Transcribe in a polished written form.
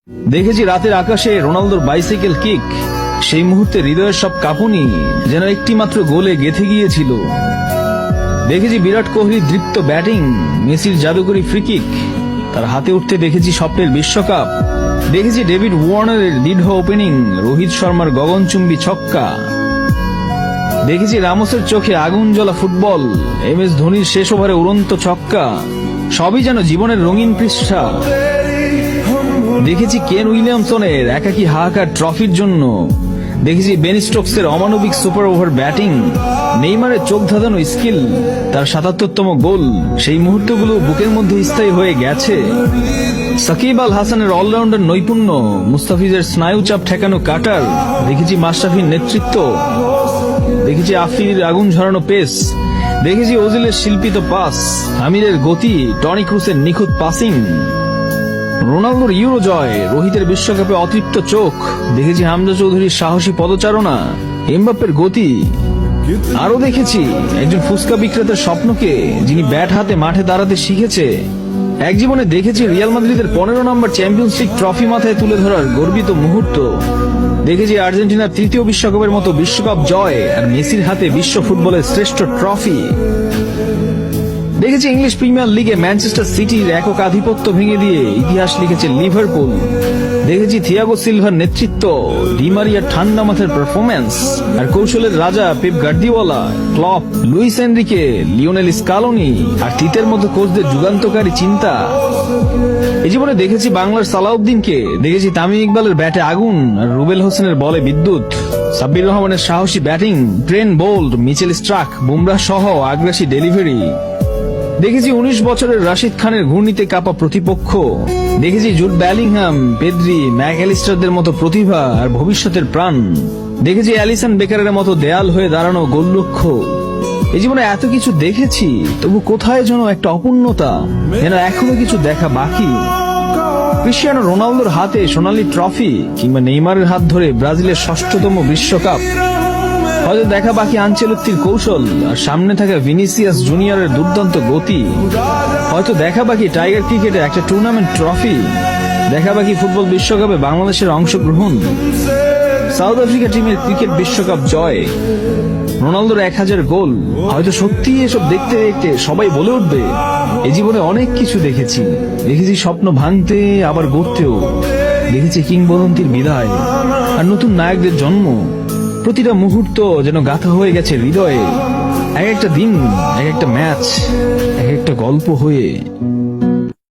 দেখেছি রাতের আকাশে রোনালদোর বাইসাইকেল কিক, সেই মুহূর্তে হৃদয়ের সব কাঁপুনি যেন একটি মাত্র গোলে গেঁথে গিয়েছিল। দেখেছি বিরাট কোহলির দৃপ্ত ব্যাটিং, মেসির জাদুকরী ফ্রি কিক, তার হাতে উঠতে দেখেছি স্বপ্নের বিশ্বকাপ। দেখেছি ডেভিড ওয়ার্নারের দৃঢ় ওপেনিং, রোহিত শর্মার গগনচুম্বী ছক্কা। দেখেছি রামোসের চোখে আগুন জ্বলা ফুটবল, MS ধোনির শেষ ওভারে উড়ন্ত ছক্কা। সবই যেন জীবনের রঙিন পৃষ্ঠা। দেখেছি কেন উইলিয়ামসনের একাকী হাহাকার ট্রফির জন্য। দেখেছি বেন স্টোকসের অমানবিক সুপার ওভার ব্যাটিং, নেইমারের চোখ ধাঁধানো স্কিল, তার ৭৭তম গোল। সেই মুহূর্তগুলো বুকের মধ্যে স্থায়ী হয়ে গেছে। সাকিব আল হাসানের অলরাউন্ডার নৈপুণ্য, মুস্তাফিজের স্নায়ু চাপ ঠেকানো কাটার। দেখেছি মাশরাফির নেতৃত্ব, দেখেছি আফ্রিদির আগুন ঝরানো পেস, দেখেছি ওজিলের শিল্পিত পাস, আমিরের গতি, টনি ক্রুসের নিখুঁত পাসিং। রোনালদোর ইউরো জয়, রোহিতের বিশ্বকাপে অতৃপ্ত চোখ। দেখেছি হামজা চৌধুরীর সাহসী পদচারণা, এমবাপ্পের গতি। আরো দেখেছি একজন ফুচকা বিক্রেতার স্বপ্নকে, যিনি ব্যাট হাতে মাঠে দাঁড়াতে শিখেছে। এক জীবনে দেখেছি রিয়াল মাদ্রিদের 15 নম্বর চ্যাম্পিয়ন্স লিগ ট্রফি মাথায় তুলে ধরার গর্বিত মুহূর্ত। দেখেছি আর্জেন্টিনার 3য় বিশ্বকাপের মতো বিশ্বকাপ জয়, আর মেসির হাতে বিশ্ব ফুটবলের শ্রেষ্ঠ ট্রফি। দেখেছি ইংলিশ প্রিমিয়ার লিগে ম্যানচেস্টার সিটির একক আধিপত্য ভেঙে দিয়ে ইতিহাস লিখেছে লিভারপুল। দেখেছি থিয়াগো সিলভার নেতৃত্ব, ডি মারিয়ার ঠান্ডা মাথার পারফরম্যান্স, আর কৌশলের রাজা Pep Guardiola, Klopp, Luis Enrique, Lionel Scaloni, আর তিতের মতো কোচদের যুগান্তকারী চিন্তা। এই জীবনে দেখেছি বাংলার সালাউদ্দিনকে, দেখেছি তামিম ইকবালের ব্যাটে আগুন, আর রুবেল হোসেনের বলে বিদ্যুৎ, সাব্বির রহমানের সাহসী batting, Trent Boult, Mitchell Starc, Bumrah সহ আগ্রাসী ডেলিভারি। দেখেছি 19 বছরের রাশিদ খানের ঘূর্ণিতে কাঁপা প্রতিপক্ষ। দেখেছি জুড বেলিংহাম, পেদ্রি, ম্যাকঅ্যালিস্টারদের মতো প্রতিভা আর ভবিষ্যতের প্রাণ। দেখেছি অ্যালিসন বেকারের মতো দেয়াল হয়ে দাঁড়ানো গোলরক্ষক। এই জীবনে এত কিছু দেখেছি, তবু কোথায় যেন একটা অপূর্ণতা, যেন এখনো কিছু দেখা বাকি। ক্রিস্টিয়ানো রোনালদোর হাতে সোনালী ট্রফি, কিংবা নেইমারের হাত ধরে ব্রাজিলের 6ষট্টম বিশ্বকাপ। হয়তো দেখা বাকি আনচেলত্তির কৌশল, আর সামনে থাকা ভিনিসিয়াস জুনিয়রের দুর্দান্ত গতি। হয়তো দেখা বাকি টাইগার ক্রিকেটের একটা টুর্নামেন্ট ট্রফি। দেখা বাকি ফুটবল বিশ্বকাপে বাংলাদেশের অংশগ্রহণ, সাউথ আফ্রিকা টিমের ক্রিকেট বিশ্বকাপ জয়, রোনালদোর 1000 গোল। হয়তো সত্যি এসব দেখতে দেখতে সবাই বলে উঠবে, এ জীবনে অনেক কিছু দেখেছি। দেখেছি স্বপ্ন ভাঙতে আবার গড়তেও, দেখেছি কিংবদন্তির বিদায় আর নতুন নায়কদের জন্ম। প্রতিটা মুহূর্ত যেন গাঁথা হয়ে গেছে হৃদয়ে, এক একটা দিন, এক একটা ম্যাচ, এক একটা গল্প হয়ে।